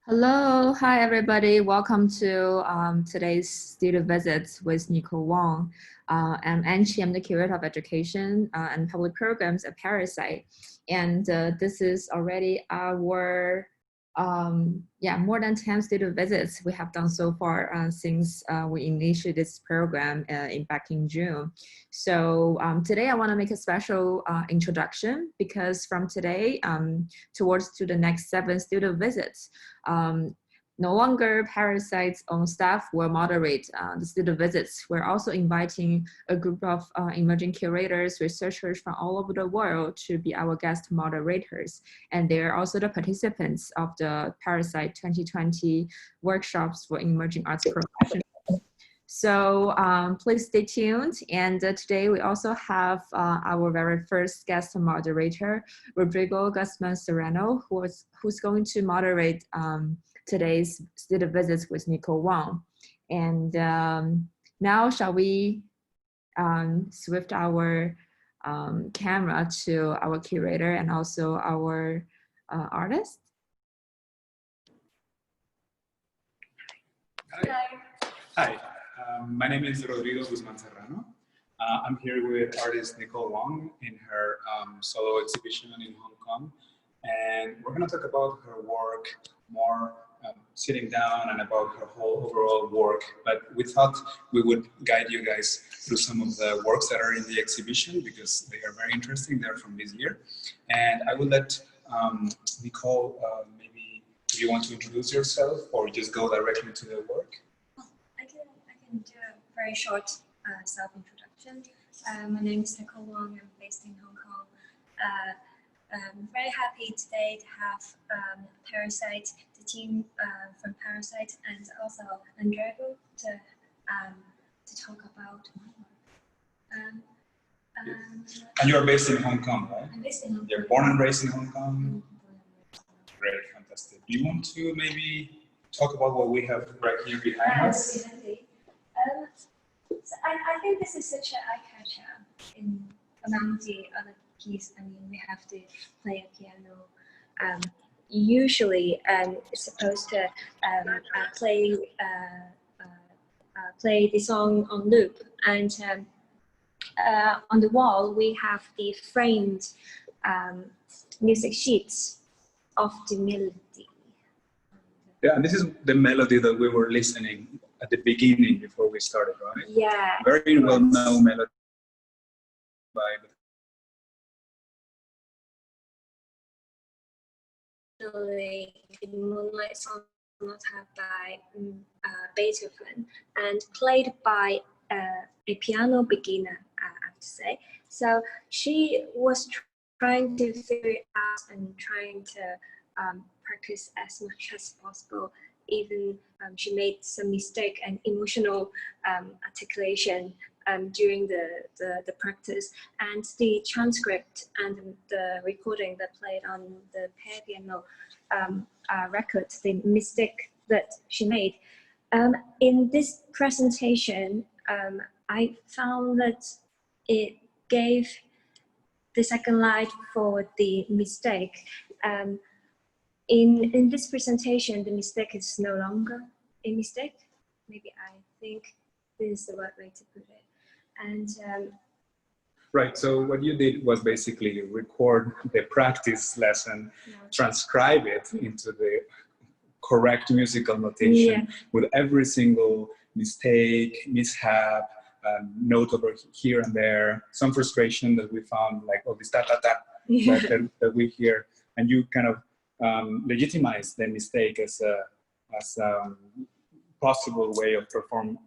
Hello, hi everybody. Welcome to today's student visits with Nicole Wong. I'm Anchi. I'm the curator of education and public programs at Parasite, and this is already our more than 10 student visits we have done so far since we initiated this program back in June. So today I want to make a special introduction because from today towards to the next 7 student visits, no longer Parasite's own staff will moderate the student visits. We're also inviting a group of emerging curators, researchers from all over the world to be our guest moderators. And they're also the participants of the Parasite 2020 workshops for emerging arts professionals. So please stay tuned. And today we also have our very first guest moderator, Rodrigo Guzman-Serrano, who's going to moderate today's student visits with Nicole Wong. And now shall we shift our camera to our curator and also our artist? Hi, my name is Rodrigo Guzman-Serrano. I'm here with artist Nicole Wong in her solo exhibition in Hong Kong. And we're going to talk about her work more sitting down and about her whole overall work. But we thought we would guide you guys through some of the works that are in the exhibition because they are very interesting. They're from this year. And I will let Nicole, maybe if you want to introduce yourself or just go directly to the work. I can do a very short self-introduction. My name is Nicole Wong. I'm based in Hong Kong. I'm very happy today to have Parasite, the team from Parasite, and also Rodrigo to talk about my work. And you're based in Hong Kong, right? I'm based in Hong Kong. You're born and raised in Hong Kong? Great, fantastic. Do you want to maybe talk about what we have right here behind us? Absolutely. So I think this is such an eye-catcher among the other keys. I mean, we have to play a piano. Usually, it's supposed to play the song on loop, and on the wall we have the framed music sheets of the melody. Yeah, and this is the melody that we were listening at the beginning before we started, right? Yeah. Very well-known melody by the Moonlight Sonata by Beethoven and played by a piano beginner, I have to say. So she was trying to figure it out and trying to practice as much as possible. Even she made some mistake and emotional articulation during the practice, and the transcript and the recording that played on the piano record, the mistake that she made. In this presentation, I found that it gave the second light for the mistake. In this presentation, the mistake is no longer a mistake. Maybe I think this is the right way to put it. And right, so what you did was basically record the practice lesson, transcribe it into the correct musical notation with every single mistake, mishap, note over here and there, some frustration that we found, like all this ta-ta-ta that we hear, and you kind of legitimize the mistake as a possible way of performing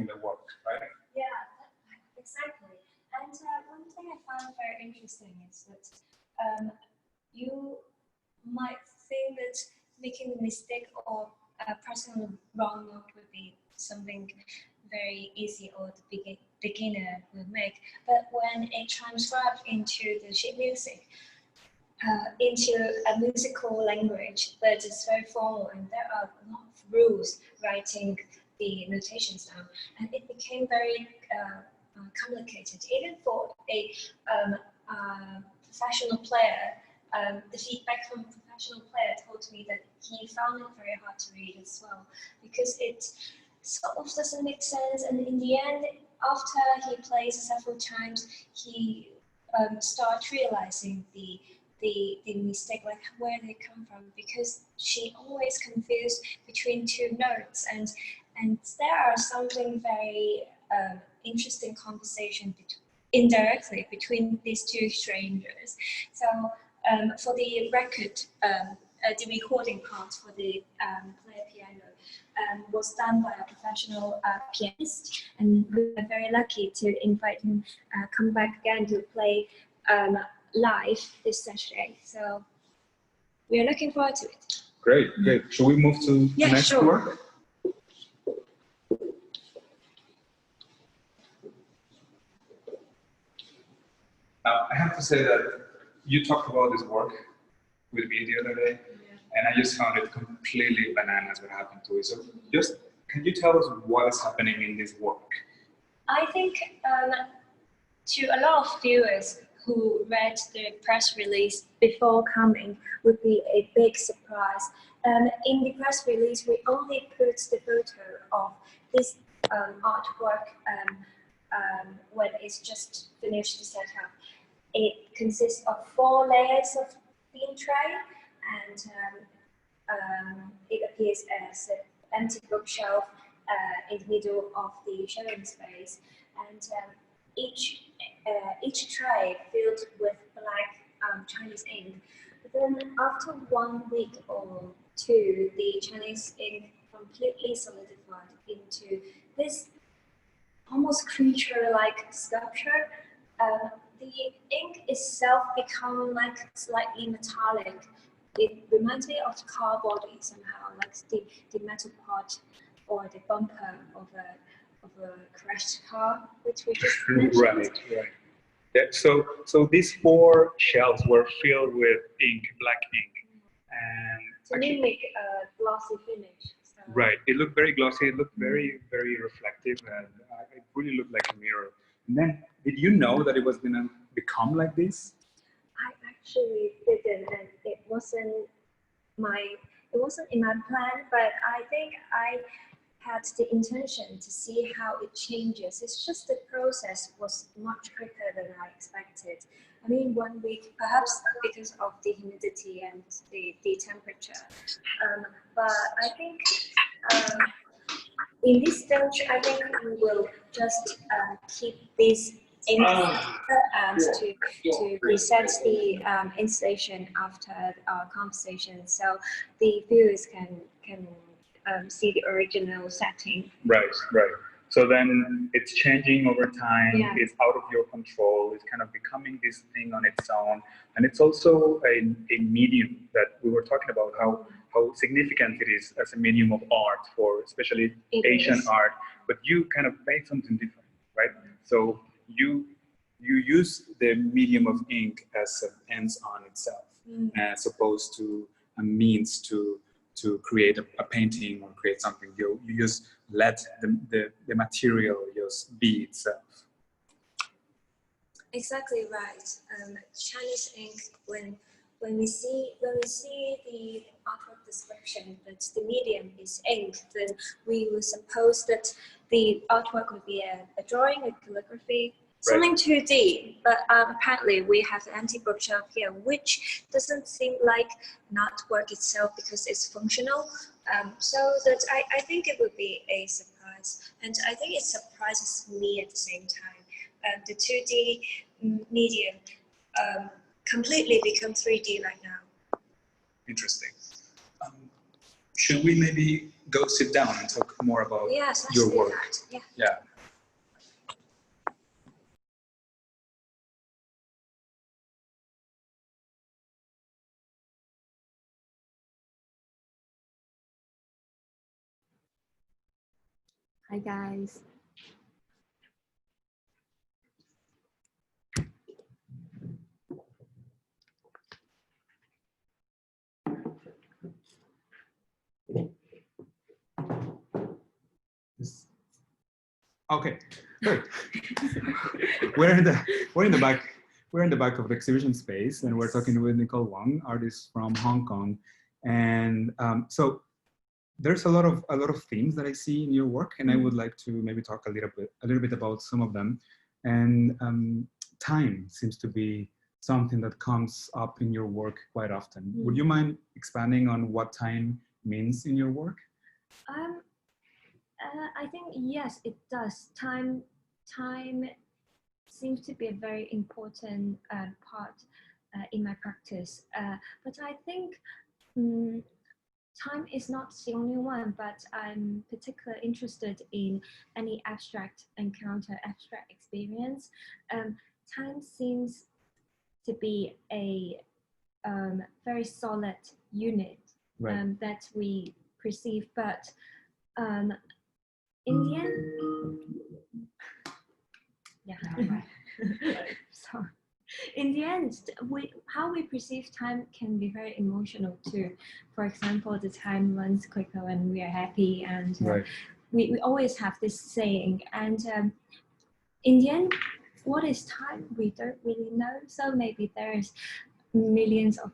the work, right? Yeah, exactly. And one thing I found very interesting is that you might think that making a mistake or pressing the wrong note would be something very easy or the beginner would make. But when it transcribes into the sheet music, into a musical language that is very formal, and there are a lot of rules writing the notations down, and it became very complicated. Even for a professional player, the feedback from professional player told me that he found it very hard to read as well because it sort of doesn't make sense. And in the end, after he plays several times, he starts realizing the mistake, like where they come from, because she always confused between two notes, and there are something very interesting conversation indirectly between these two strangers. So for the record, the recording part for the player piano was done by a professional pianist, and we are very lucky to invite him come back again to play live this Saturday. So we are looking forward to it. Great, great. Should we move to the next work? I have to say that you talked about this work with me the other day, and I just found it completely bananas what happened to it. So just, can you tell us what is happening in this work? I think to a lot of viewers who read the press release before coming would be a big surprise. In the press release, we only put the photo of this artwork when it's just finished the setup. It consists of 4 layers of thin tray, and it appears as an empty bookshelf in the middle of the showing space, and each tray filled with black Chinese ink. But then after 1 week or 2, the Chinese ink completely solidified into this almost creature-like sculpture. The ink itself become like slightly metallic. It reminds me of car body somehow, like the metal part or the bumper of a crashed car, which we just mentioned. Right. Yeah, so these 4 shelves were filled with ink, black ink, and to mimic a glossy finish. So. Right. It looked very glossy. It looked very, very reflective, and it really looked like a mirror. And then, did you know that it was gonna become like this? I actually didn't, and it wasn't in my plan. But I think I had the intention to see how it changes. It's just the process was much quicker than I expected. I mean, 1 week, perhaps because of the humidity and the temperature. But I think in this stage, I think we will just keep this ink and to reset the installation after our conversation, so the viewers can see the original setting. Right. So then it's changing over time. Yeah. It's out of your control. It's kind of becoming this thing on its own, and it's also a medium that we were talking about how significant it is as a medium of art for especially Asian art. But you kind of made something different, right? So you use the medium of ink as an ends on itself, as opposed to a means to create a painting or create something. You just let the material just be itself. Exactly right. Chinese ink, when we see the artwork description that the medium is ink, then we will suppose that the artwork would be a drawing, a calligraphy, something 2D. But apparently we have the empty bookshelf here, which doesn't seem like an artwork itself because it's functional. So that I think it would be a surprise, and I think it surprises me at the same time. The 2D medium completely become 3D right now. Interesting. Should we maybe go sit down and talk more about your work? Yeah. Hi guys. Okay, good. We're in the back we're in the back of the exhibition space, and we're talking with Nicole Wong, artist from Hong Kong. And so there's a lot of themes that I see in your work, and I would like to maybe talk a little bit about some of them. And time seems to be something that comes up in your work quite often. Would you mind expanding on what time means in your work? I think yes, it does. Time seems to be a very important part in my practice. But I think time is not the only one, but I'm particularly interested in any abstract encounter, abstract experience. Time seems to be a very solid unit that we perceive, but in the end, sorry. In the end, how we perceive time can be very emotional too. For example, the time runs quicker when we are happy, and we always have this saying. And in the end, what is time? We don't really know. So maybe there's millions of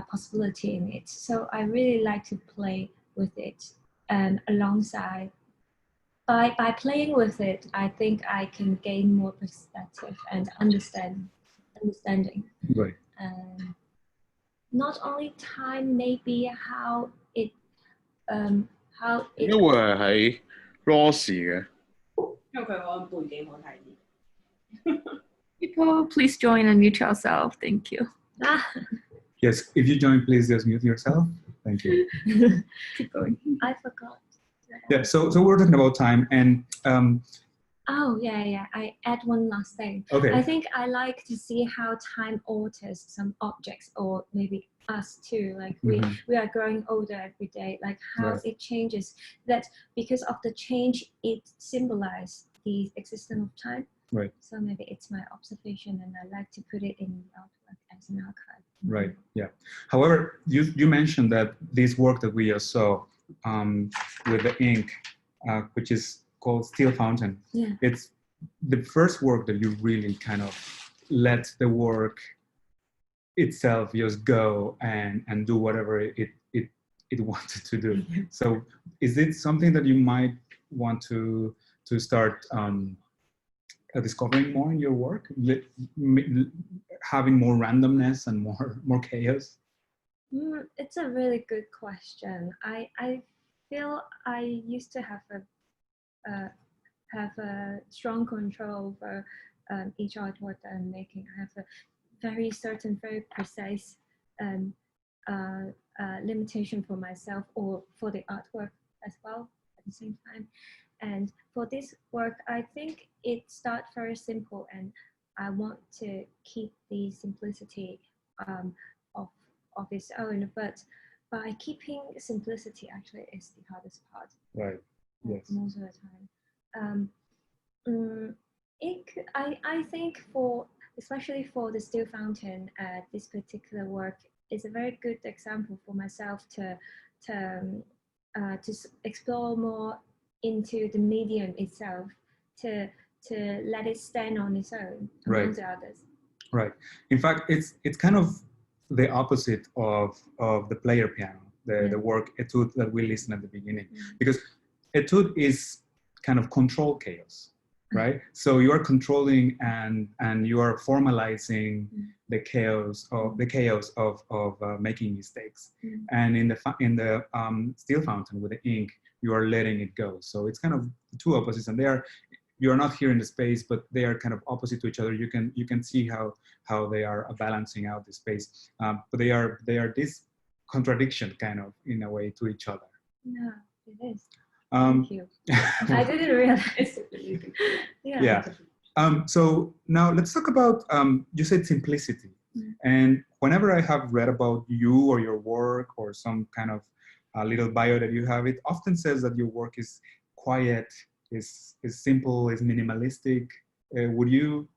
possibility in it. So I really like to play with it, and alongside. By playing with it, I think I can gain more perspective and understanding. Right. Not only time, maybe how it 因為係 Ross 嘅。因為佢按背景好睇啲。People, please join and mute yourself. Thank you. Yes, if you join, please just mute yourself. Thank you. Keep going. I forgot. Yeah, so we're talking about time, and oh yeah, I add one last thing. Okay. I think I like to see how time alters some objects, or maybe us too. Like we are growing older every day. Like how it changes. That because of the change, it symbolizes the existence of time. Right. So maybe it's my observation, and I like to put it in artwork as an archive. Right. Yeah. However, you mentioned that this work that we just saw with the ink, which is called Steel Fountain. Yeah. It's the first work that you really kind of let the work itself just go and do whatever it wanted to do. So is it something that you might want to start discovering more in your work, having more randomness and more chaos? It's a really good question. I feel I used to have a strong control over each artwork that I'm making. I have a very certain, very precise limitation for myself, or for the artwork as well at the same time. And for this work, I think it starts very simple, and I want to keep the simplicity of its own. But by keeping simplicity, actually, is the hardest part. Right. Yes. Most of the time. I think especially for the Steel Fountain, this particular work is a very good example for myself to explore more into the medium itself, to let it stand on its own among the others. Right. In fact, it's kind of the opposite of the player piano, the work etude that we listened at the beginning, because etude is kind of control chaos, right? So you are controlling and you are formalizing the chaos of making mistakes. And in the Steel Fountain with the ink, you are letting it go. So it's kind of two opposites, and you are not here in the space, but they are kind of opposite to each other. You can see how they are balancing out the space, but they are this contradiction kind of in a way to each other. Yeah, it is. Thank you. I didn't realize. Yeah. So now let's talk about, you said simplicity. And whenever I have read about you or your work or some kind of little bio that you have, it often says that your work is quiet, is simple, is minimalistic. Would you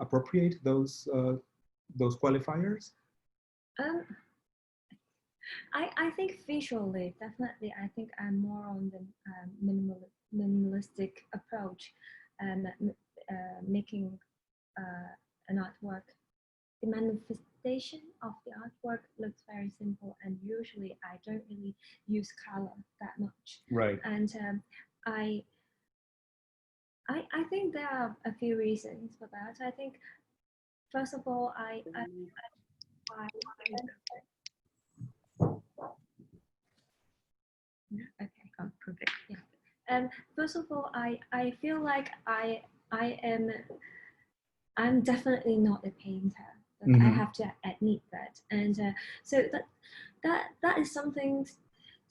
appropriate those qualifiers? I think visually, definitely, I think I'm more on the minimalistic approach, and making an artwork, the manifestation of the artwork looks very simple, and usually I don't really use color that much. Right. And I think there are a few reasons for that. I think first of all, okay, oh, perfect. Yeah. First of all, I feel like I'm definitely not a painter. Like, I have to admit that, and so that is something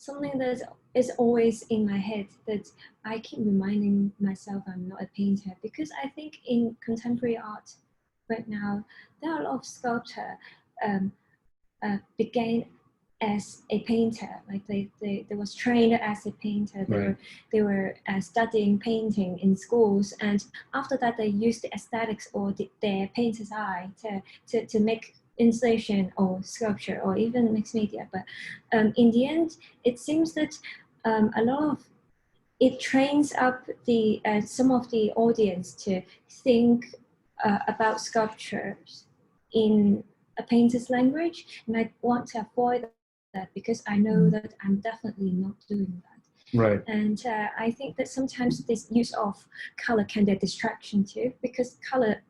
that is always in my head, that I keep reminding myself I'm not a painter, because I think in contemporary art right now there are a lot of sculptors began as a painter, like they was trained as a painter. They were studying painting in schools, and after that they used the aesthetics or their painter's eye to make installation or sculpture or even mixed media. But in the end, it seems that a lot of it trains up the some of the audience to think about sculptures in a painter's language, and I want to avoid that, because I know that I'm definitely not doing that. Right. And I think that sometimes this use of color can be a distraction too, because color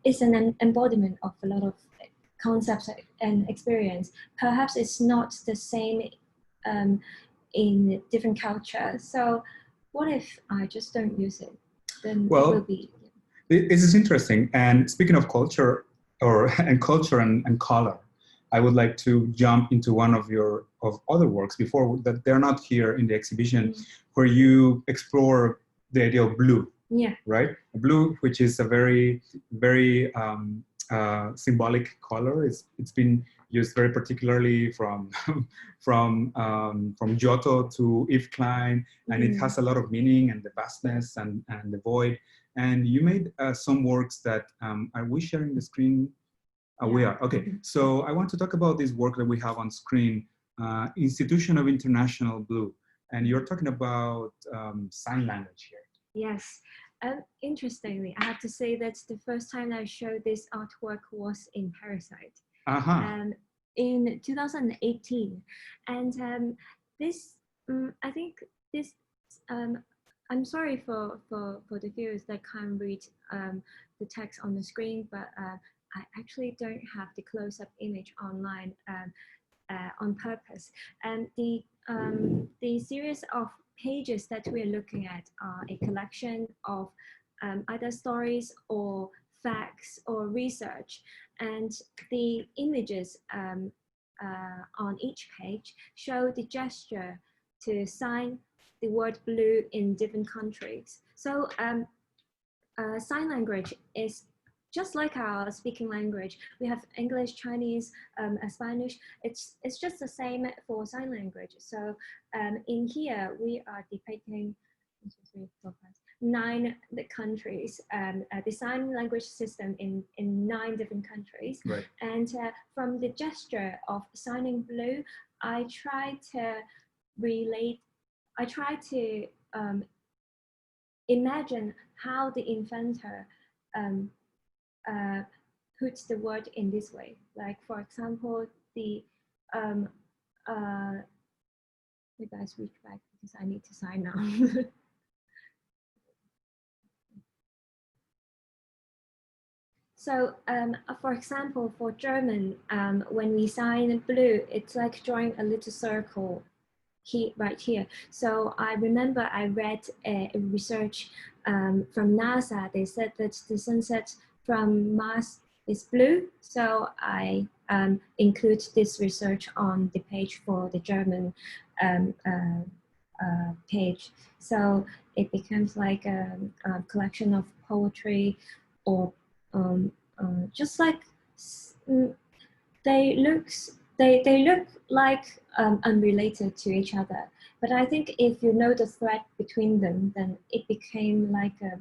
is an embodiment of a lot of concepts and experience. Perhaps it's not the same in different cultures. So what if I just don't use it? Then well, it will be. This is interesting. And speaking of culture and color, I would like to jump into one of your other works before that they're not here in the exhibition, where you explore the idea of blue. Yeah. Right. Blue, which is a very, very symbolic color. It's been used very particularly from Giotto to Yves Klein, and it has a lot of meaning, and the vastness and the void. And you made some works that are we sharing the screen? We are. Okay. So I want to talk about this work that we have on screen, Institution of International Blue, and you're talking about sign language here. Yes. Interestingly, I have to say that the first time I showed this artwork was in Parasite, in 2018. And this, I think this, I'm sorry for the viewers that can't read the text on the screen, but I actually don't have the close-up image online on purpose. And the series of pages that we're looking at are a collection of either stories or facts or research, and the images on each page show the gesture to sign the word blue in different countries. So sign language is just like our speaking language. We have English, Chinese, Spanish. It's just the same for sign language. So in here we are depicting 9 countries, the sign language system in 9 different countries. Right. And from the gesture of signing blue, I try to imagine how the inventor puts the word in this way. Like, for example, the you guys reach back because I need to sign now. So, for example, for German, when we sign blue, it's like drawing a little circle right here. So I remember I read a research from NASA. They said that the sunset from Mars is blue. So I include this research on the page for the German page. So it becomes like a collection of poetry, or just like they look like unrelated to each other. But I think if you know the thread between them, then it became like a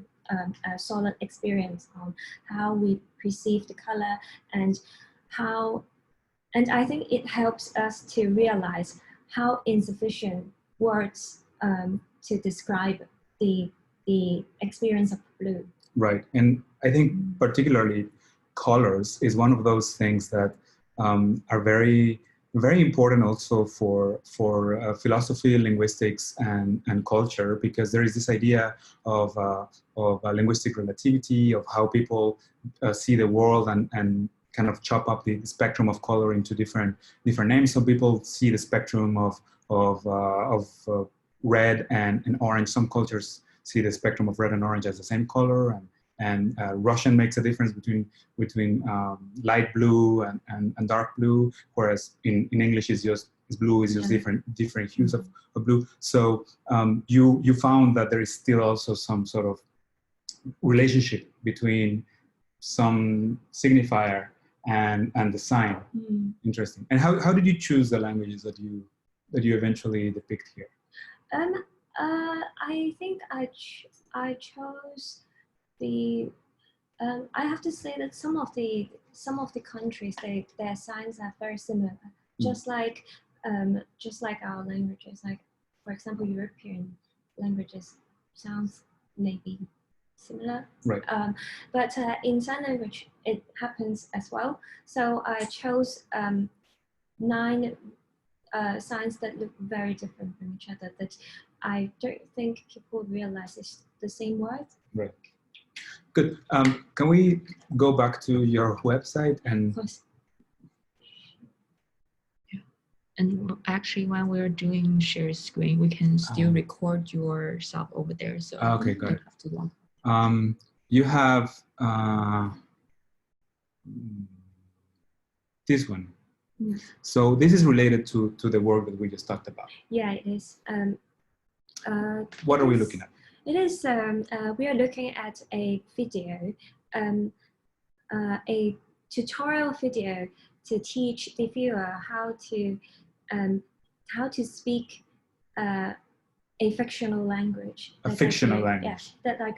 solid experience on how we perceive the color, and I think it helps us to realize how insufficient words to describe the experience of blue. Right. And I think particularly colors is one of those things that are very, very important also for philosophy, linguistics, and culture, because there is this idea of linguistic relativity, of how people see the world and kind of chop up the spectrum of color into different names. Some people see the spectrum of red and orange. Some cultures see the spectrum of red and orange as the same color, and Russian makes a difference between light blue and dark blue, whereas in English is blue is just different hues of blue. So you found that there is still also some sort of relationship between some signifier and the sign. Interesting. And how did you choose the languages that you eventually depict here? I think I chose the. I have to say that some of the countries, their signs are very similar, just like our languages. Like, for example, European languages sounds maybe similar. Right. But in sign language, it happens as well. So I chose 9 signs that look very different from each other, that I don't think people realize it's the same word. Right. Good. Can we go back to your website and? Of course. And actually, when we're doing share screen, we can still record yourself over there. So okay, got don't it. have too long. You have this one. So this is related to the work that we just talked about. Yeah, it is. What are we looking at? It is. We are looking at a video, a tutorial video to teach the viewer how to speak a fictional language. A fictional language. Yeah, that I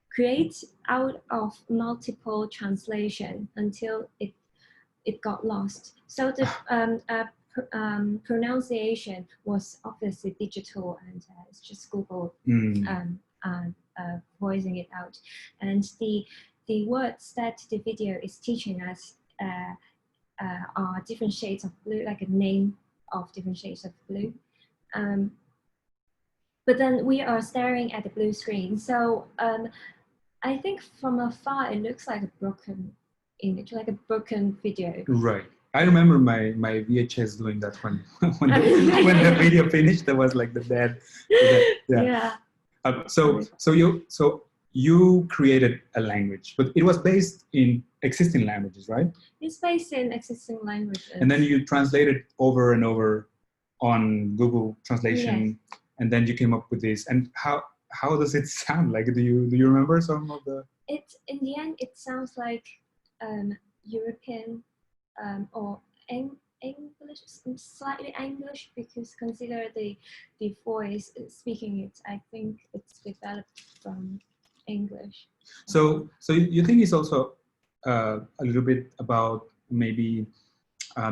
create out of multiple translation until it got lost. So the pronunciation was obviously digital, and it's just Google voicing it out. And the words that the video is teaching us are different shades of blue, like a name of different shades of blue. But then we are staring at the blue screen. So I think from afar, it looks like a broken image, like a broken video. Right. I remember my VHS doing that when the video finished. There was like the dead. Yeah. So you created a language, but it was based in existing languages, right? It's based in existing languages. And then you translated over and over on Google Translation, and then you came up with this. And how does it sound like? Do you remember some of the? In the end, it sounds like European or English, slightly English, because consider the voice speaking it. I think it's developed from English. So you think it's also a little bit about maybe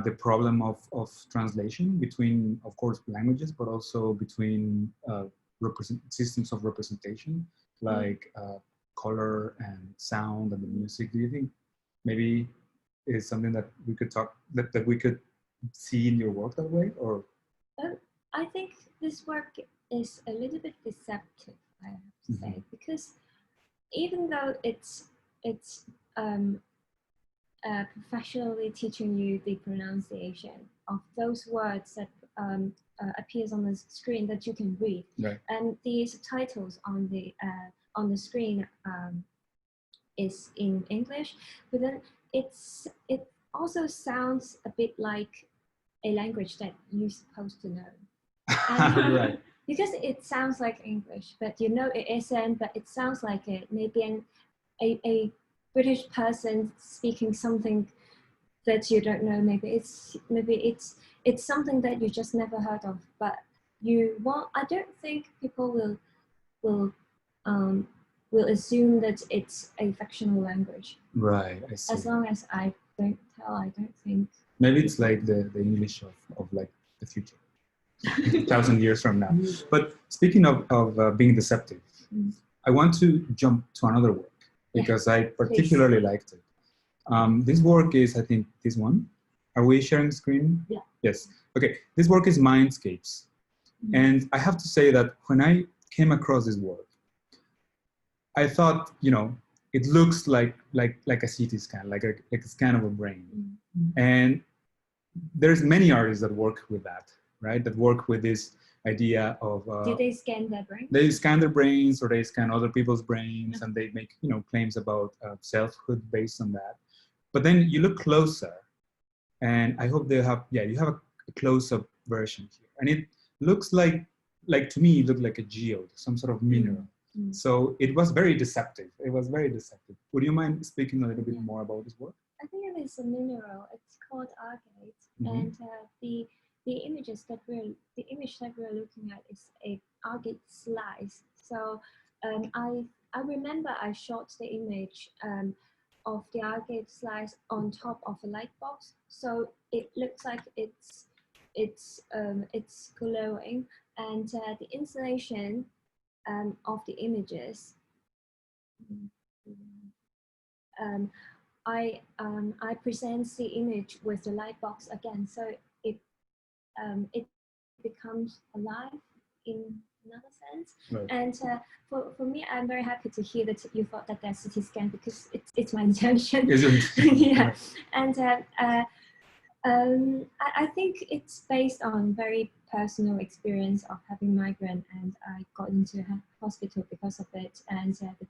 the problem of translation between, of course, languages, but also between systems of representation, like color and sound and the music. Do you think maybe is something that we could that we could see in your work that way, or? I think this work is a little bit deceptive, I have to say, because even though it's professionally teaching you the pronunciation of those words that appears on the screen that you can read, right. And the subtitles on the screen is in English, but then it also sounds a bit like a language that you're supposed to know. Right. Because it sounds like English, but you know it isn't, but it sounds like it. Maybe a British person speaking something that you don't know. Maybe it's something that you just never heard of, but I don't think people will assume that it's a fictional language. Right, I see. As long as I don't tell, I don't think. Maybe it's like the English of like the future, 1,000 years from now. But speaking of being deceptive, I want to jump to another work because I particularly liked it. This work is, I think, this one. Are we sharing the screen? Yeah. Yes. Okay. This work is Mindscapes. And I have to say that when I came across this work, I thought, you know, it looks like a CT scan, like a scan of a brain. And there's many artists that work with that, right? That work with this idea of Do they scan their brain? they scan their brains, or they scan other people's brains, and they make, you know, claims about selfhood based on that. But then you look closer, and I hope they have, yeah, you have a close-up version here, and it looks like to me, it looked like a geode, some sort of mineral. So it was very deceptive. It was very deceptive. Would you mind speaking a little bit more about this work? I think it is a mineral. It's called agate, and the image that we're looking at is a agate slice. So I remember I shot the image of the agate slice on top of a light box, so it looks like it's glowing, and the installation of the images. I present the image with the light box again, so it becomes alive in another sense. Right. And for me, I'm very happy to hear that you thought that that's CT scan, because it's my intention. Isn't yeah, and I think it's based on very personal experience of having migraine, and I got into a hospital because of it, and the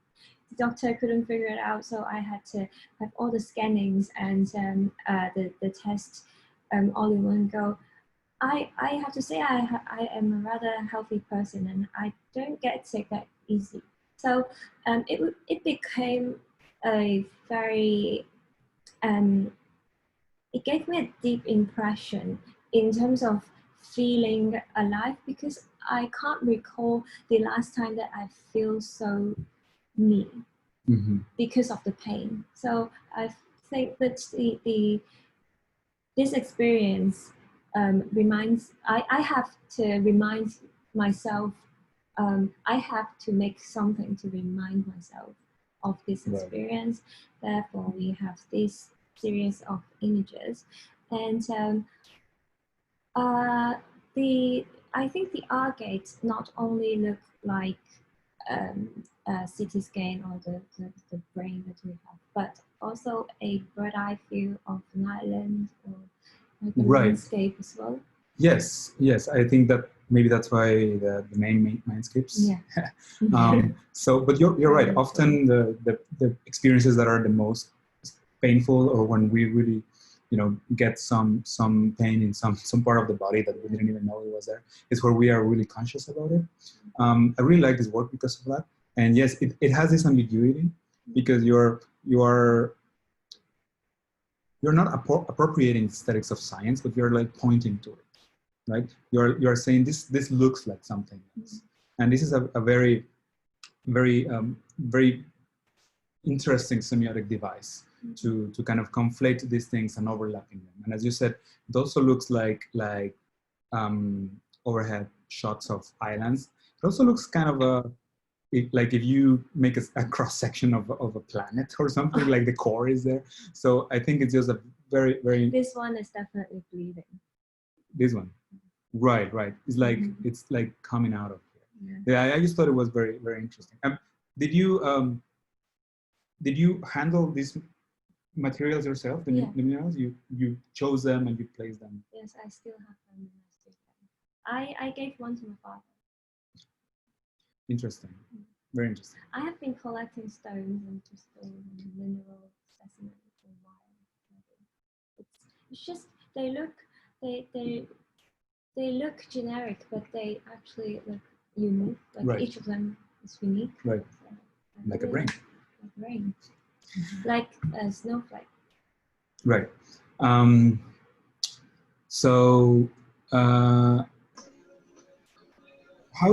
doctor couldn't figure it out, so I had to have all the scannings and the test all in one go. I have to say I am a rather healthy person, and I don't get sick that easy. So it became a very it gave me a deep impression in terms of feeling alive, because I can't recall the last time that I feel so me because of the pain. So I think that this experience reminds, I have to remind myself, I have to make something to remind myself of this experience. Right. Therefore, we have this series of images, and I think the agate not only look like a CT scan or the brain that we have, but also a bird eye view of an island or like the landscape as well. Yes, yes, I think that maybe that's why the name Mindscapes. Yeah. So, but you're right. Often the experiences that are the most painful, or when we really, you know, get some pain in some part of the body that we didn't even know it was there, is where we are really conscious about it. I really like this work because of that. And yes, it has this ambiguity, because you're not appropriating aesthetics of science, but you're like pointing to it, right? You're saying this looks like something else. And this is a very interesting semiotic device to kind of conflate these things and overlapping them. And as you said, it also looks like overhead shots of islands. It also looks kind of like if you make a cross section of a planet or something, like the core is there. So I think it's just a very This one is definitely bleeding. This one, right. It's like it's like coming out of here. Yeah, I just thought it was very interesting. Did you handle these materials yourself? The minerals, you chose them and you placed them. Yes, I still have them and I still have them. I gave one to my father. Interesting. Very interesting. I have been collecting stones and crystals and mineral specimens for a while. It's just they look generic, but they actually look unique. Like each of them is unique. Right. So, like a brain. Like a brain. Like a snowflake. Right. So how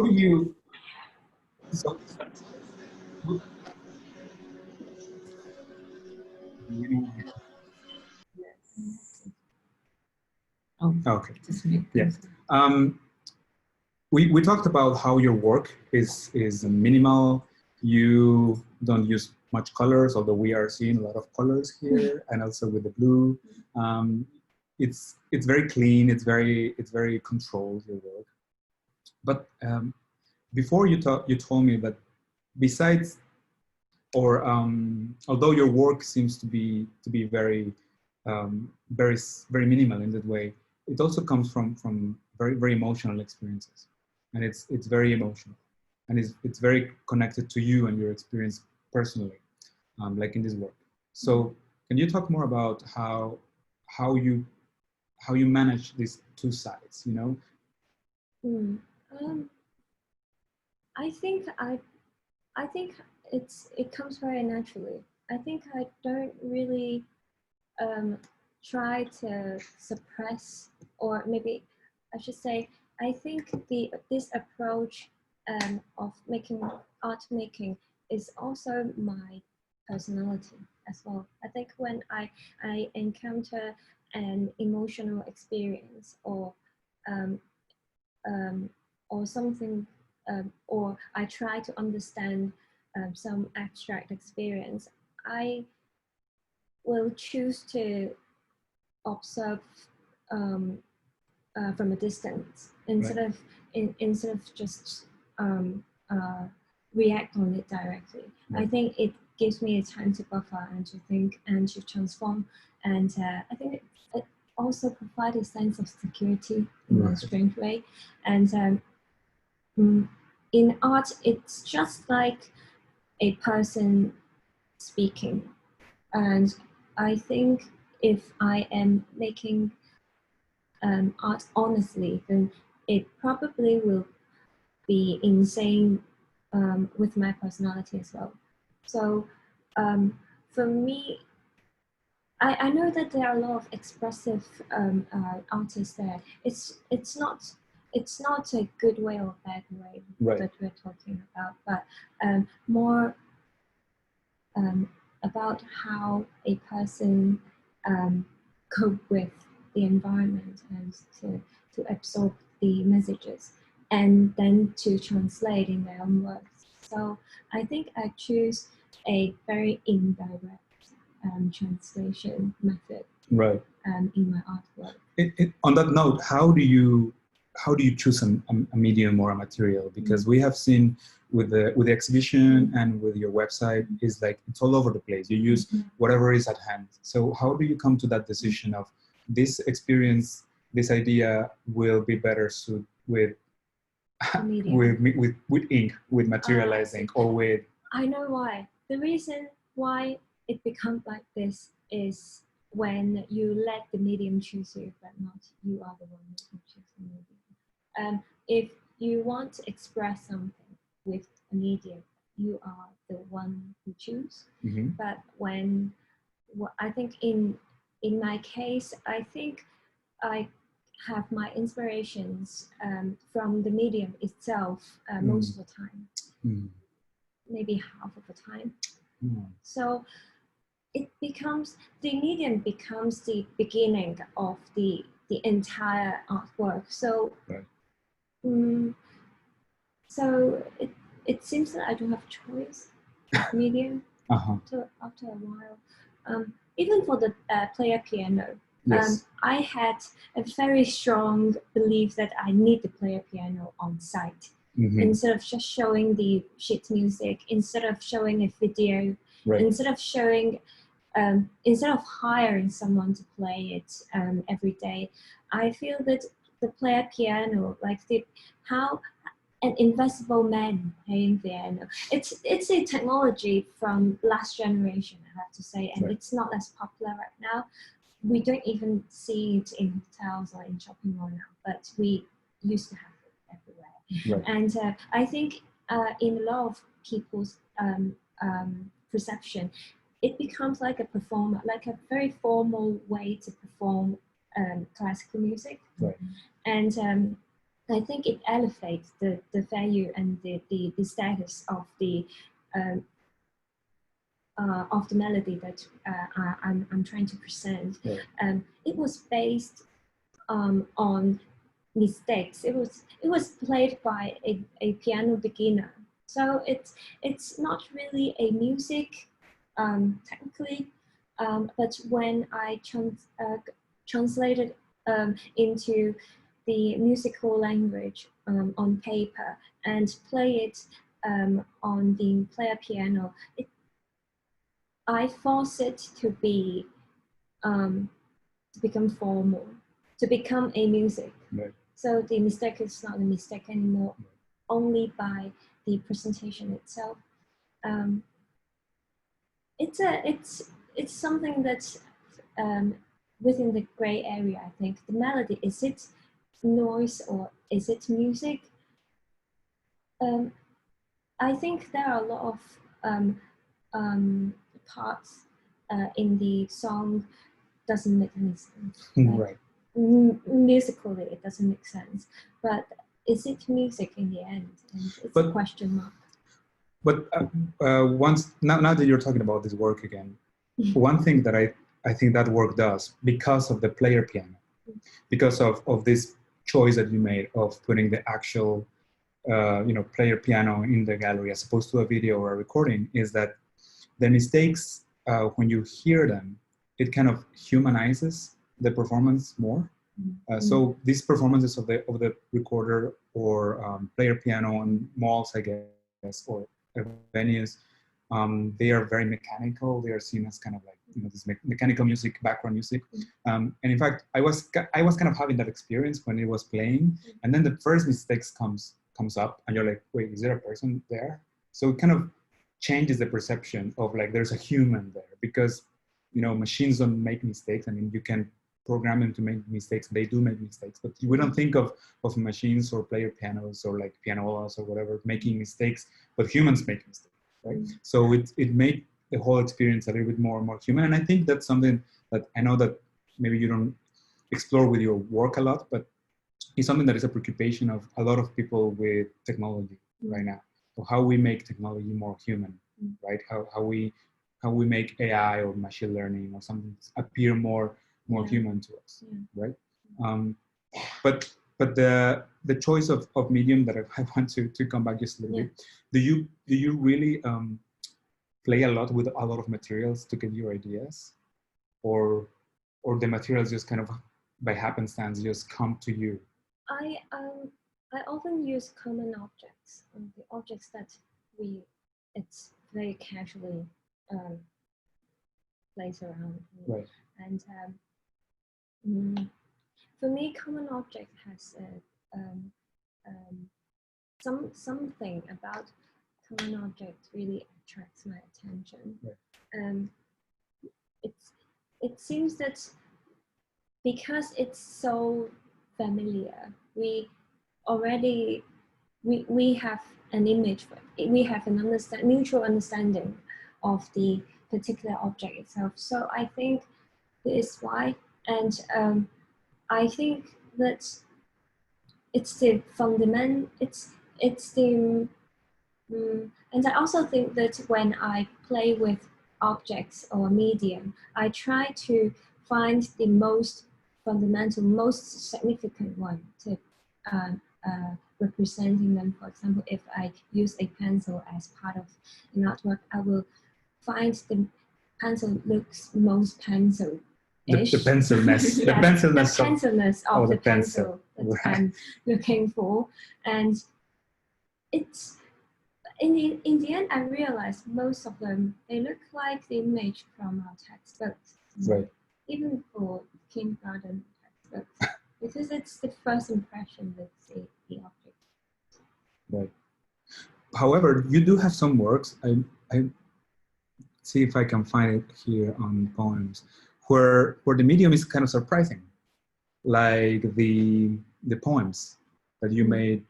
do you? So, okay. Yes. We talked about how your work is minimal, You don't use much colors, although we are seeing a lot of colors here, and also with the blue. It's very clean. It's very controlled, your work. But before you told me that besides, or although your work seems to be very very minimal in that way, it also comes from very emotional experiences, and it's very emotional, and it's very connected to you and your experience personally, like in this work. So can you talk more about how you manage these two sides, you know? I think it comes very naturally. I think I don't really try to suppress, or maybe I should say, I think this approach of art making is also my personality as well. I think when I encounter an emotional experience or something, or I try to understand some abstract experience, I will choose to observe from a distance instead of just react on it directly. I think it gives me a time to buffer and to think and to transform, and I think it also provides a sense of security in a strange way. And in art, it's just like a person speaking, and I think if I am making art honestly, then it probably will be in sync with my personality as well. So for me, I know that there are a lot of expressive artists there. It's not a good way or bad way that we're talking about, but more about how a person cope with the environment and to absorb the messages and then to translate in their own words. So I think I choose a very indirect translation method in my artwork. On that note, how do you choose a medium or a material? Because we have seen with the exhibition and with your website, is like it's all over the place. You use whatever is at hand. So how do you come to that decision of this experience, this idea will be better suited with with ink, with materialized ink, or with? I know why. The reason why it becomes like this is when you let the medium choose you, but not you are the one who chooses the medium. If you want to express something with a medium, you are the one who choose. But I think in my case, I think I have my inspirations from the medium itself most of the time, maybe half of the time. So the medium becomes the beginning of the entire artwork. So so it seems that I don't have choice of medium after a while. Even for the player piano, I had a very strong belief that I need the player piano on site. Instead of just showing the sheet music, instead of showing a video, instead of hiring someone to play it every day, I feel that the player piano, like how an invisible man playing piano, it's a technology from last generation, I have to say, and it's not as popular right now. We don't even see it in hotels or in shopping mall now, but we used to have it everywhere. And I think in a lot of people's perception, it becomes like a performer, like a very formal way to perform classical music. And I think it elevates the value and the status of the melody that I'm trying to present. It was based on mistakes. It was played by a piano beginner So it's not really a music technically, but when I translated into the musical language on paper and play it on the player piano, I force it to be to become formal, to become a music. Right. So the mistake is not a mistake anymore, only by the presentation itself. It's something that's within the gray area. I think the melody, is it noise or is it music? I think there are a lot of parts in the song doesn't make any sense. Right. Musically, it doesn't make sense. But is it music in the end? And it's a question mark. But now that you're talking about this work again, one thing that I think that work does, because of the player piano, because of this choice that you made of putting the actual player piano in the gallery as opposed to a video or a recording, is that the mistakes, when you hear them, it kind of humanizes the performance more. So these performances of the recorder or player piano on malls, I guess, or venues, they are very mechanical. They are seen as kind of like this mechanical music, background music. And in fact, I was kind of having that experience when it was playing, and then the first mistakes comes up, and you're like, wait, is there a person there? So it kind of changes the perception of like there's a human there, because machines don't make mistakes. I mean, you can program them to make mistakes. They do make mistakes, but we don't think of machines or player pianos or like pianolas or whatever making mistakes, but humans make mistakes, right? So it made the whole experience a little bit more human. And I think that's something that I know that maybe you don't explore with your work a lot, but it's something that is a preoccupation of a lot of people with technology right now. So how we make technology more human, right? How we make AI or machine learning or something appear more human to us, right? But the choice of medium that I want to come back just a little bit. Do you really play a lot with a lot of materials to get your ideas, or the materials just kind of by happenstance just come to you? I often use common objects, the objects that it's very casually place around. Right. And for me, common object has something about common object really attracts my attention. Right. It seems that because it's so familiar, we have an image, we have an mutual understanding of the particular object itself. So I think that is why, and I think that it's the fundament. It's the and I also think that when I play with objects or medium, I try to find the most fundamental, most significant one to representing them. For example, if I use a pencil as part of an artwork, I will find the pencil looks most pencil. The pencilness, the pencilness of the pencil that I'm looking for, and it's in the end I realized most of them, they look like the image from our textbooks, right? Even for kindergarten textbooks, because it's the first impression with the object. Right. However, you do have some works. I see if I can find it here on poems, where the medium is kind of surprising, like the poems that you made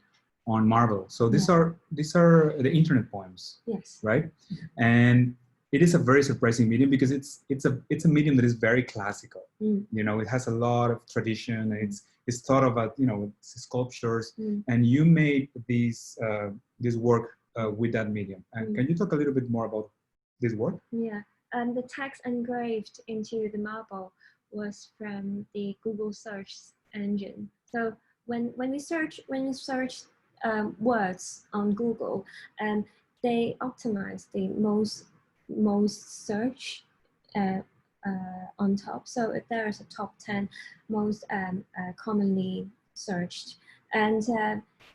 on Marvel. So these are the internet poems. Yes. Right? And it is a very surprising medium because it's a medium that is very classical. It has a lot of tradition. And it's thought about sculptures, and you made this work with that medium. And can you talk a little bit more about this work? Yeah. The text engraved into the marble was from the Google search engine. So when you search words on Google, and they optimize the most search on top. So if there is a top 10 most commonly searched, and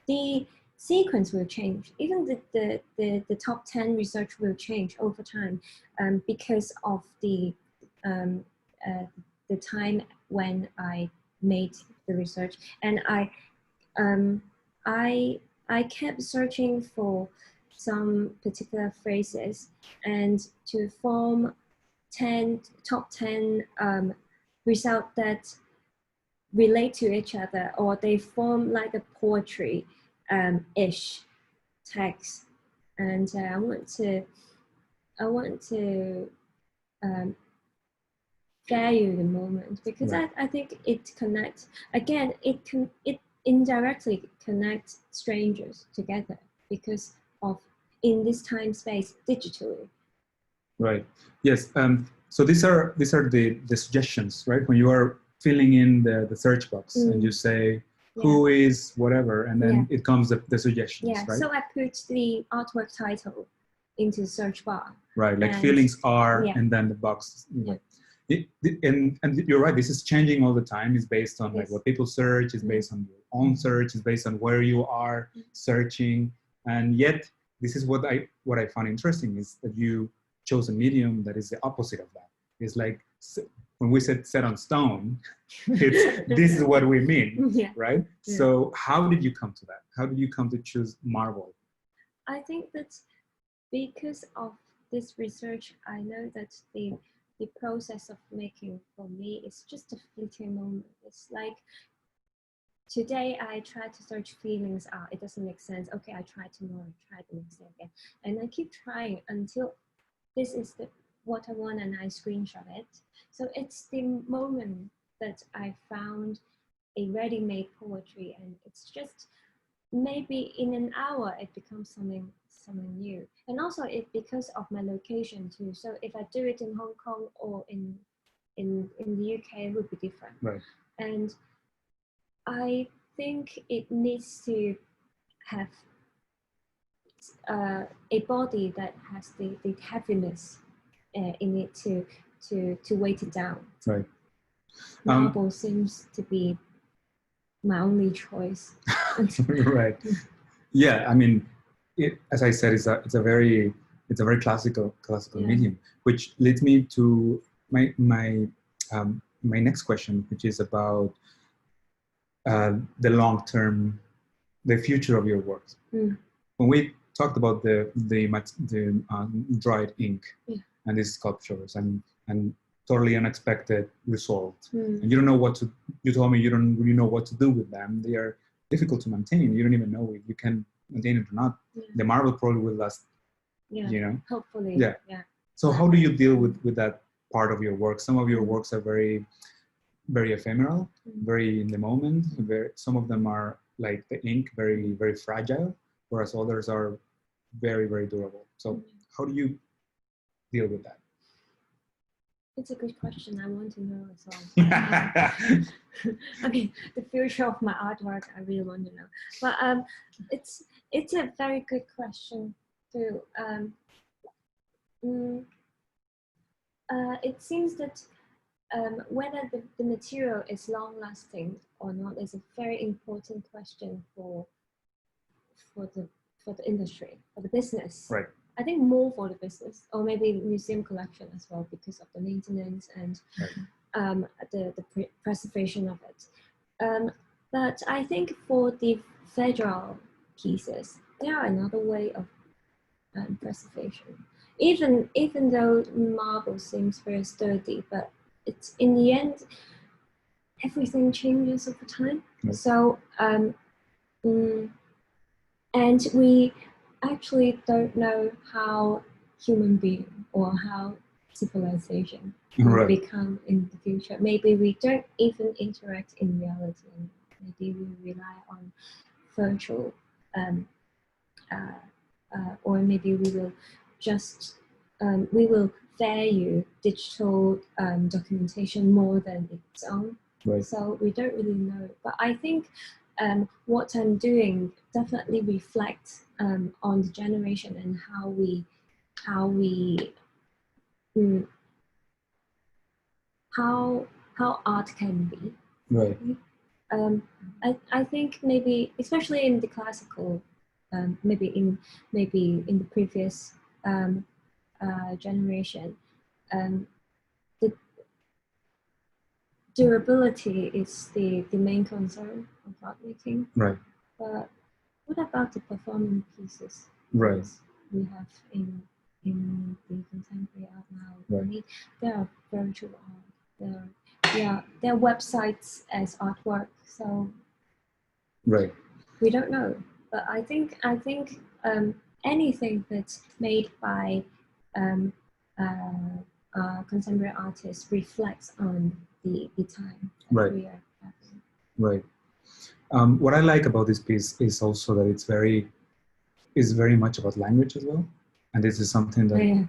the sequence will change. Even the top 10 research will change over time because of the time when I made the research, and I kept searching for some particular phrases and to form top 10 results that relate to each other, or they form like a poetry ish text. And I want to value the moment, because Right. I think it connects, again, it indirectly connects strangers together because of in this time space digitally. Right. Yes. So these are the suggestions, right? When you are filling in the search box and you say who is whatever, and then it comes the suggestions, right? So I put the artwork title into the search bar. Right. Like feelings are, and then the box. Like, and you're right. This is changing all the time. It's based on like what people search. It's based on your own search. It's based on where you are searching. And yet, this is what I found interesting is that you chose a medium that is the opposite of that. It's like when we said set on stone, this is what we mean, right? So how did you come to that? How did you come to choose marble? I think that because of this research, I know that the process of making for me is just a fleeting moment. It's like today I try to search feelings out. It doesn't make sense. Okay, I try tomorrow, try the next day again. And I keep trying until this is what I want, and I screenshot it. So it's the moment that I found a ready-made poetry, and it's just maybe in an hour it becomes something new. And also it because of my location too. So if I do it in Hong Kong or in the UK, it would be different. Right. And I think it needs to have a body that has the heaviness in it to weight it down. Right. Marble seems to be my only choice. Right. Yeah. I mean, as I said, it's a very classical medium, which leads me to my next question, which is about the long term, the future of your works. When we talked about the dried ink and these sculptures and totally unexpected result, and you don't know what to. You told me you don't really know what to do with them. They are difficult to maintain. You don't even know if you can maintain it or not. The marble probably will last. You know. Hopefully. Yeah. So how do you deal with that part of your work? Some of your works are very, very ephemeral, very in the moment. Some of them are like the ink, very, very fragile, whereas others are very, very durable. So how do you deal with that? It's a good question. I want to know as well. I mean, the future of my artwork, I really want to know. But it's a very good question too. It seems that whether the material is long-lasting or not is a very important question for the industry, for the business. Right. I think more for the business, or maybe museum collection as well, because of the maintenance and the preservation of it. But I think for the fragile pieces, there are another way of preservation. Even though marble seems very sturdy, but it's in the end, everything changes over time. Right. So, and we actually don't know how human being or how civilization will become in the future. Maybe we don't even interact in reality, and maybe we rely on virtual, or maybe we will just we will value digital documentation more than its own. Right. So we don't really know. But I think what I'm doing definitely reflects on the generation and how art can be. Right. I think maybe especially in the classical, maybe in the previous generation, the durability is the main concern of art making. Right. But what about the performing pieces? Right. We have in the contemporary art now. Right. I mean, there are virtual art. There are websites as artwork. So Right. we don't know. But I think anything that's made by contemporary artists reflects on the time that Right. we are having. Right. What I like about this piece is also that it's very much about language as well, and this is something that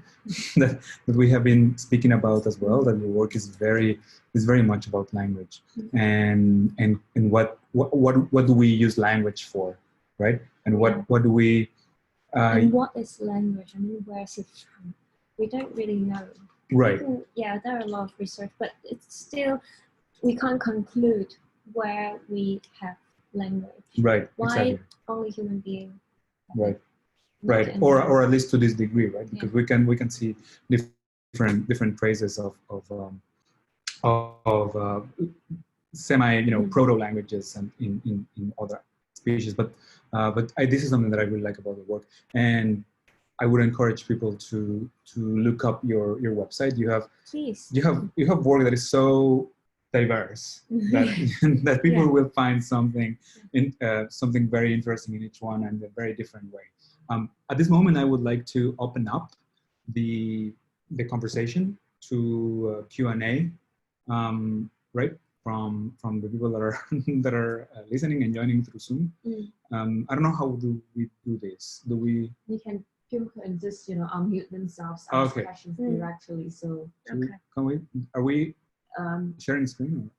that we have been speaking about as well. That your work is very much about language, and what do we use language for, right? And what do we and what is language? I mean, where is it from? We don't really know. Right. Yeah, there are a lot of research, but it's still we can't conclude where we have language. Right. Why exactly. only human beings? Right. Right. Or at least to this degree, right? Because we can see different traces of semi proto languages and in other species. But this is something that I really like about the work, and I would encourage people to look up your website. You have work that is so diverse that people will find something very interesting in each one and a very different way. At this moment, I would like to open up the conversation to Q&A, right, from the people that are listening and joining through Zoom. I don't know how do we do this. People can just unmute themselves, ask questions directly. So are we sharing screen?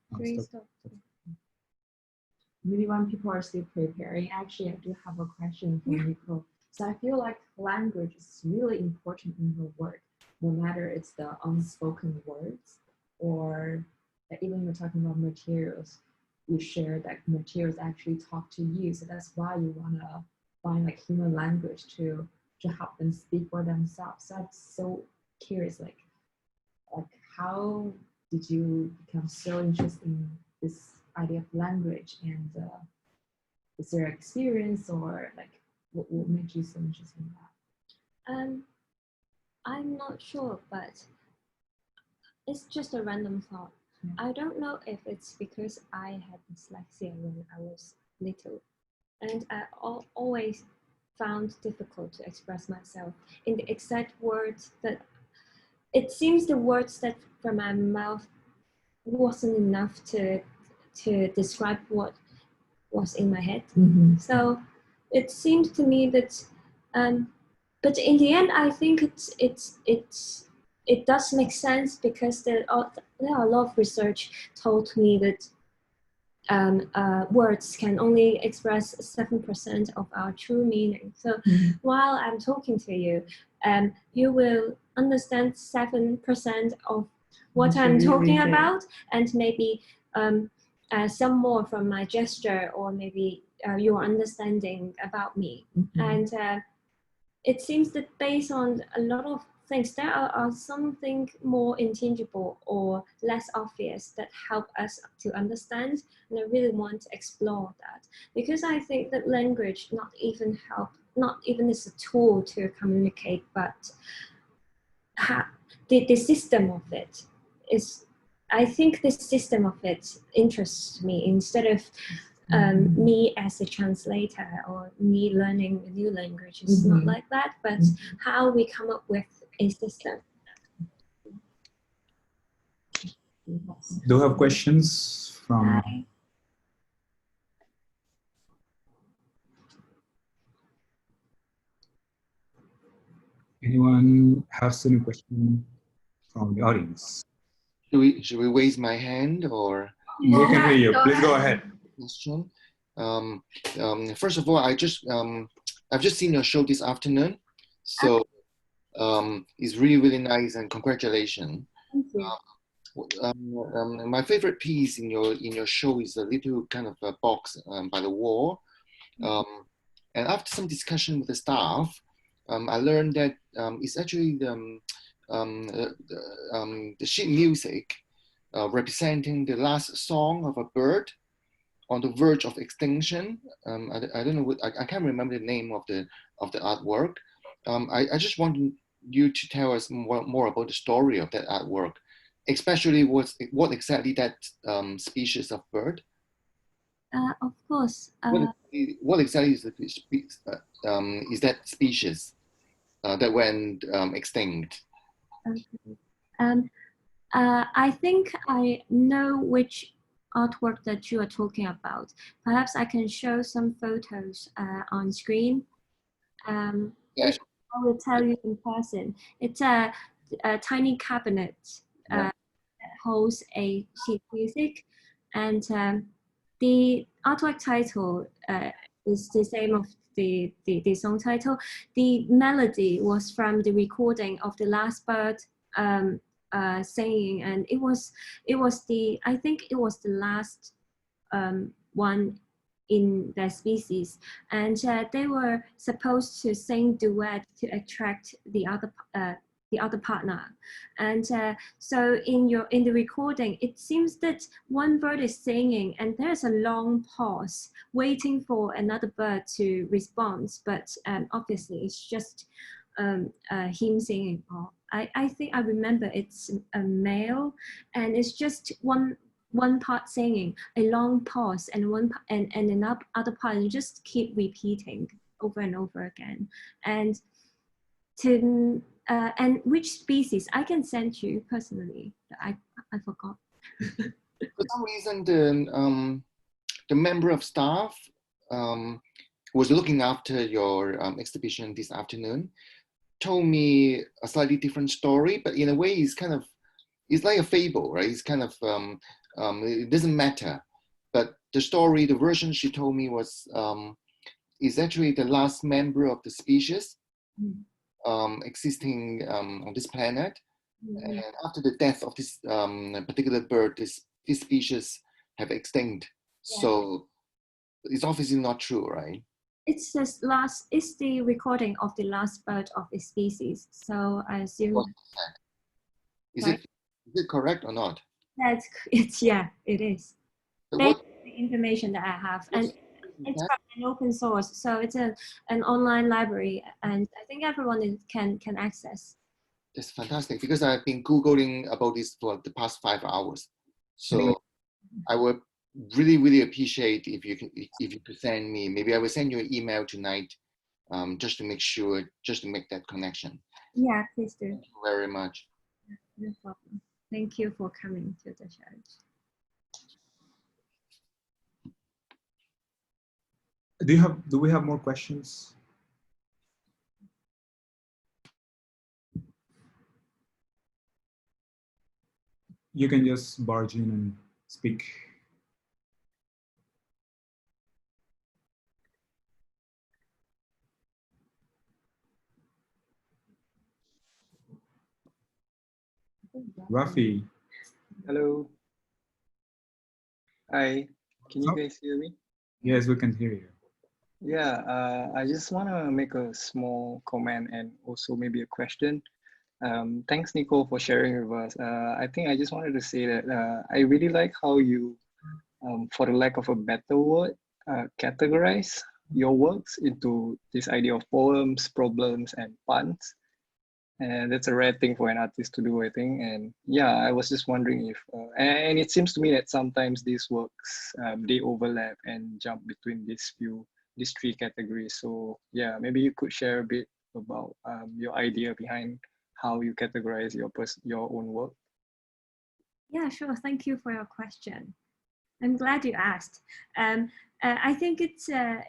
Maybe when people are still preparing, actually I do have a question for Nicole. So I feel like language is really important in your work, no matter it's the unspoken words or even we're talking about materials. You share that materials actually talk to you, so that's why you want to find like human language to help them speak for themselves. So I'm so curious, like how did you become so interested in this idea of language, and is there experience or like what made you so interested in that? I'm not sure, but it's just a random thought. I don't know if it's because I had dyslexia when I was little, and I always found difficult to express myself in the exact words that it seems the words that from my mouth wasn't enough to describe what was in my head. So it seemed to me that but in the end I think it does make sense, because there are a lot of research told me that words can only express 7% of our true meaning. So while I'm talking to you, you will understand 7% of what I'm talking about, and maybe some more from my gesture, or maybe your understanding about me. And it seems that based on a lot of things, there are something more intangible or less obvious that help us to understand, and I really want to explore that, because I think that language not even is a tool to communicate, but the system of it is, I think the system of it interests me, instead of me as a translator or me learning a new language. It's not like that, but how we come up with a system. Do you have questions from? Hi. Anyone has any question from the audience? Should we raise my hand or? We can hear you. Please go ahead. Question. First of all, I've just seen your show this afternoon, so it's really nice, and congratulations. Thank you. My favorite piece in your show is a little kind of a box by the wall, and after some discussion with the staff, I learned that it's actually the sheet music representing the last song of a bird on the verge of extinction. I don't know what, I can't remember the name of the artwork. I just want you to tell us more about the story of that artwork, especially what exactly that species of bird. Of course. What exactly is that species that went extinct? Okay. I think I know which artwork that you are talking about. Perhaps I can show some photos on screen, which I will tell you in person. It's a tiny cabinet that holds a sheet music, and the artwork title is the same of the song title. The melody was from the recording of the last bird singing, and it was I think it was the last one in their species, and they were supposed to sing duet to attract the other partner. And so in the recording, it seems that one bird is singing and there's a long pause waiting for another bird to respond, but obviously it's just him singing. I think I remember it's a male, and it's just one part singing, a long pause, and another part, and you just keep repeating over and over again. And and which species I can send you personally. I forgot. For some reason, the member of staff was looking after your exhibition this afternoon told me a slightly different story, but in a way it's like a fable, right? It's kind of it doesn't matter, but the version she told me was is actually the last member of the species existing on this planet. And after the death of this particular bird, this species have extinct. So it's obviously not true, right? It's the recording of the last bird of the species. So I assume. Is it correct or not? Yeah, it is. So based on the information that I have, and it's from an open source, so it's an online library, and I think everyone can access. That's fantastic, because I've been Googling about this for the past 5 hours. So I would really appreciate if you could send me, maybe I will send you an email tonight, just to make that connection. Yeah, please do. Thank you very much. No problem. Thank you for coming to the show. Do we have more questions? You can just barge in and speak. Rafi. Hello. Hi. Can you guys hear me? Yes, we can hear you. Yeah, I just want to make a small comment and also maybe a question. Thanks, Nicole, for sharing with us. I think I just wanted to say that I really like how you, for the lack of a better word, categorize your works into this idea of poems, problems, and puns. And that's a rare thing for an artist to do, I think. And yeah, I was just wondering if, and it seems to me that sometimes these works, they overlap and jump between these three categories. So yeah, maybe you could share a bit about your idea behind how you categorize your own work. Yeah, sure. Thank you for your question. I'm glad you asked. I think it's a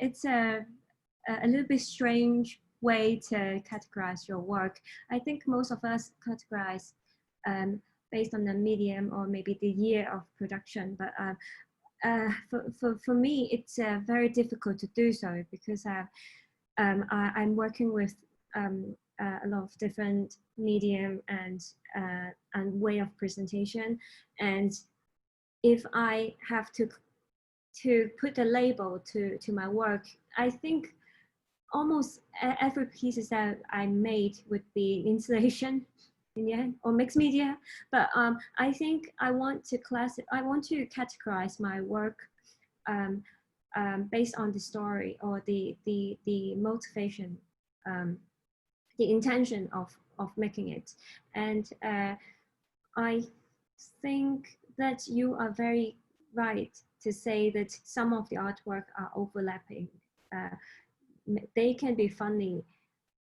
little bit strange way to categorize your work. I think most of us categorize based on the medium or maybe the year of production, but for me, it's very difficult to do so because I'm working with a lot of different medium and way of presentation, and if I have to put a label to my work, I think almost every piece that I made would be installation in the end, or mixed media. But I think I want to categorize my work based on the story or the motivation, the intention of making it. And I think that you are very right to say that some of the artwork are overlapping. They can be funny,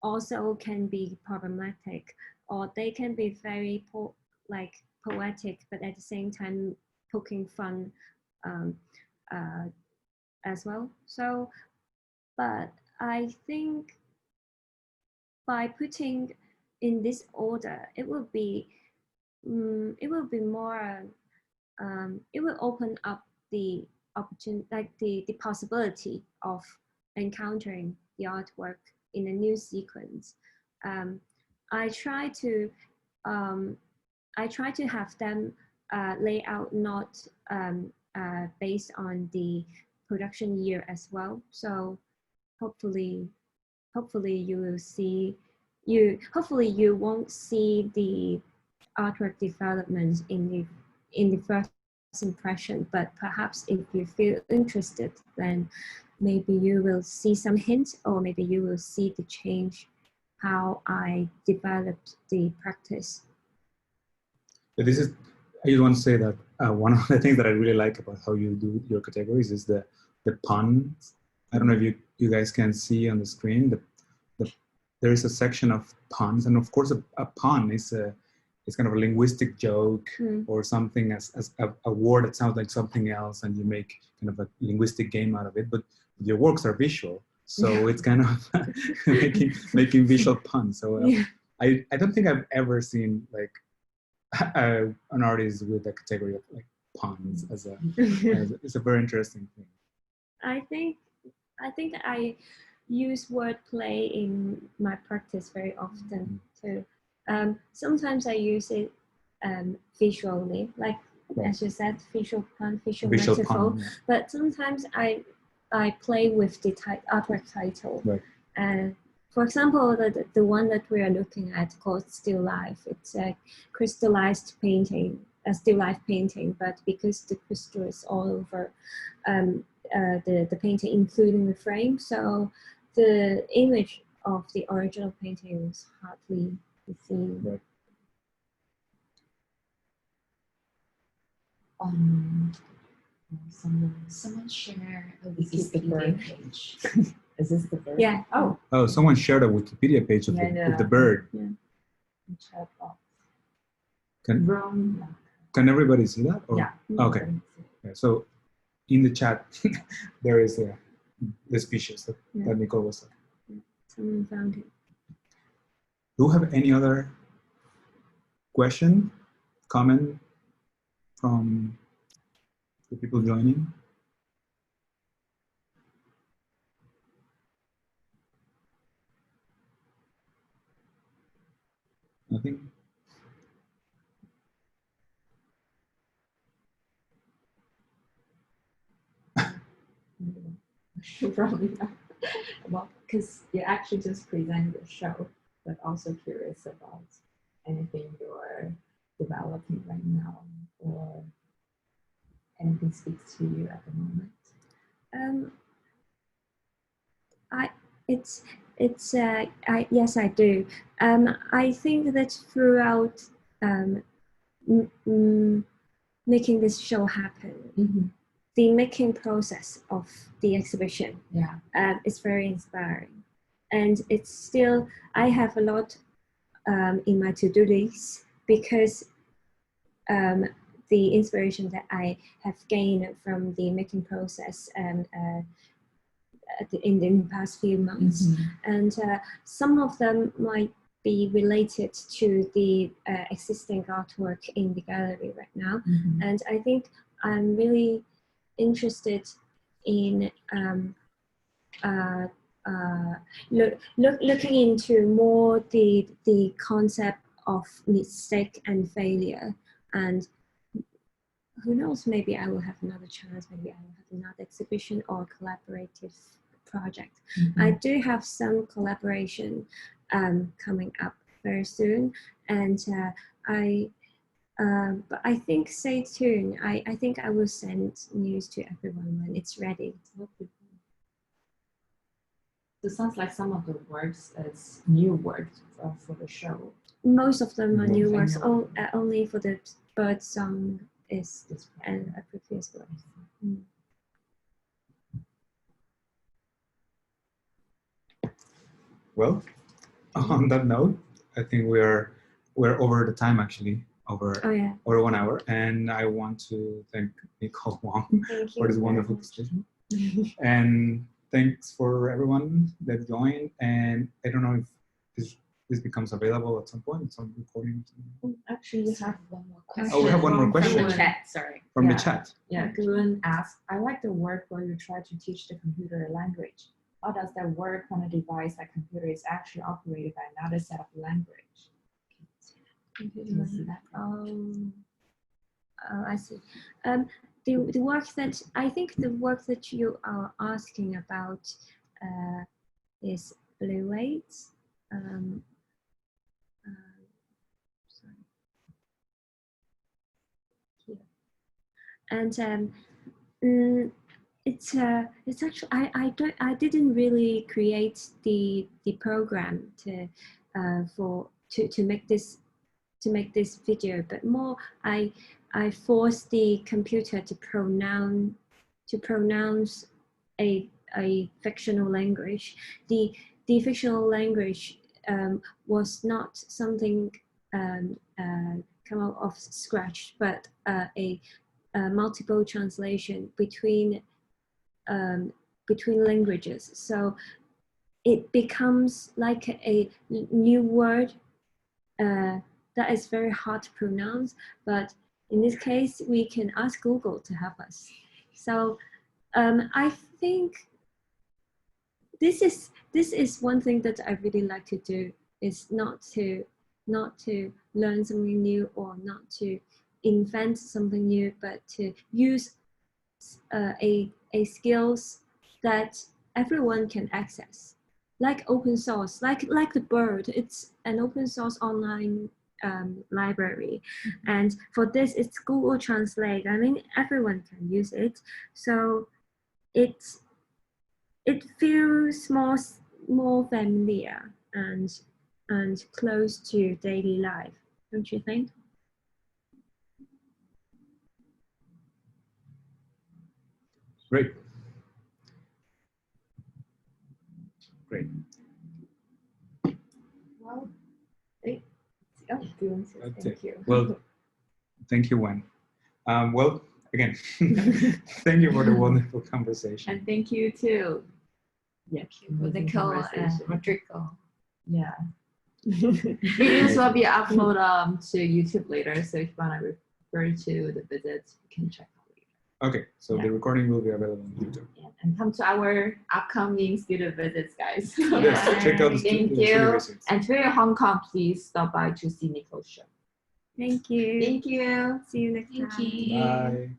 also can be problematic, or they can be very poetic, but at the same time poking fun as well. So, but I think by putting in this order, it will be more. It will open up the opportunity, like the possibility of encountering the artwork in a new sequence. I try to have them lay out not based on the production year as well. So hopefully you will see hopefully you won't see the artwork development in the first impression, but perhaps if you feel interested, then maybe you will see some hints, or maybe you will see the change how I developed the practice. I just want to say that one of the things that I really like about how you do your categories is the puns. I don't know if you guys can see on the screen, there is a section of puns, and of course a pun is it's kind of a linguistic joke or something as a word that sounds like something else, and you make kind of a linguistic game out of it. But your works are visual, so it's kind of making visual puns. So I don't think I've ever seen like an artist with a category of like puns as it's a very interesting thing. I think I use wordplay in my practice very often too. Sometimes I use it visually, like as you said, visual pun, visual metaphor. Pun, But sometimes I play with the artwork title. Right. For example, the one that we are looking at called Still Life. It's a crystallized painting, a still life painting, but because the crystal is all over the painting, including the frame, so the image of the original painting is hardly seen. Right. Someone share a Wikipedia page. Is this the bird? Yeah. Oh, someone shared a Wikipedia page of the bird. Yeah. Can everybody see that? Or? Yeah. Okay. Yeah, so in the chat, there is the species that Nicole was talking. Someone found it. Do you have any other question, comment from the people joining? Nothing? Probably not. Well, because you actually just presented the show, but also curious about anything you're developing right now, or anything speaks to you at the moment. Yes, I do. I think that throughout making this show happen, the making process of the exhibition is very inspiring, and it's still, I have a lot in my to-do list, because the inspiration that I have gained from the making process and in the past few months, and some of them might be related to the existing artwork in the gallery right now, and I think I'm really interested in looking into more the concept of mistake and failure, and who knows, maybe I will have another chance, maybe I will have another exhibition or collaborative project. I do have some collaboration coming up very soon, and but I think stay tuned. I think I will send news to everyone when it's ready. It sounds like some of the works is new works for the show. Most of them are new works. Only for the bird song is and a previous work. Well, on that note, I think we're over the time actually, over 1 hour, and I want to thank Nicole Wong for this wonderful discussion. And thanks for everyone that joined. And I don't know if this becomes available at some point, some recording. Actually, we have one more question. Oh, we have one more question. From the chat, sorry. From the chat. Yeah, Griffin asked, I like the work where you try to teach the computer a language. How does that work when a device like computer is actually operated by another set of language? I see. The work that I think the work that you are asking about is Blue Weights. Sorry. Here. And it's actually I didn't really create the program to make this video, but more I forced the computer to pronounce a fictional language. The fictional language was not something come out of scratch, but a multiple translation between languages. So it becomes like a new word that is very hard to pronounce, but in this case, we can ask Google to help us. So I think this is one thing that I really like to do, is not to learn something new or not to invent something new, but to use a skills that everyone can access, like open source, like the Bird. It's an open source online library, and for this it's Google Translate. I mean, everyone can use it, so it feels more familiar and close to daily life, don't you think? Great. Great. Well, thank you. Well, thank you, Wen. Well, again, thank you for the wonderful conversation. And thank you too. Yeah, Nicole and Rodrigo. Yeah. Videos will be uploaded to YouTube later, so if you want to refer to the visits, you can check out later. Okay, so the recording will be available on YouTube. Yeah, and come to our upcoming student visits, guys. Yes, check out the Thank you. Visits. And to Hong Kong, please stop by to see Nicole's show. Thank you. Thank you. See you next time. Bye.